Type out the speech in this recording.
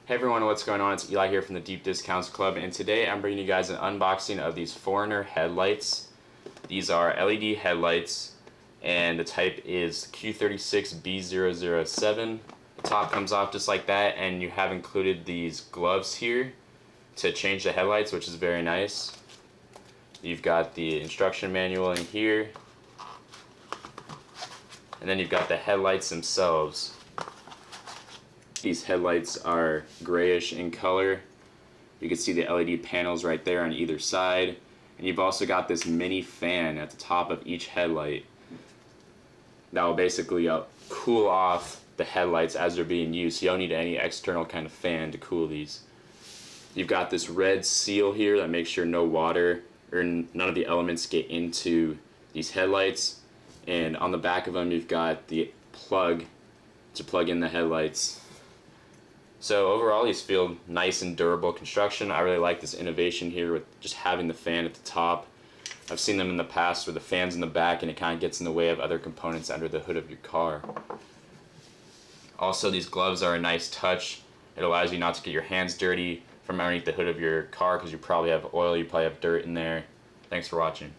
Hey everyone, what's going on? It's Eli here from the Deep Discounts Club, and today I'm bringing you guys an unboxing of these Foreigner headlights. These are LED headlights, and the type is Q36B007. The top comes off just like that, and you have included these gloves here to change the headlights, which is very nice. You've got the instruction manual in here, and then you've got the headlights themselves. These headlights are grayish in color. You can see the LED panels right there on either side. And you've also got this mini fan at the top of each headlight that will basically cool off the headlights as they're being used. So you don't need any external kind of fan to cool these. You've got this red seal here that makes sure no water or none of the elements get into these headlights. And on the back of them you've got the plug to plug in the headlights. So overall, these feel nice and durable construction. I really like this innovation here with just having the fan at the top. I've seen them in the past where the fan's in the back and it kind of gets in the way of other components under the hood of your car. Also, these gloves are a nice touch. It allows you not to get your hands dirty from underneath the hood of your car because you probably have oil, you probably have dirt in there. Thanks for watching.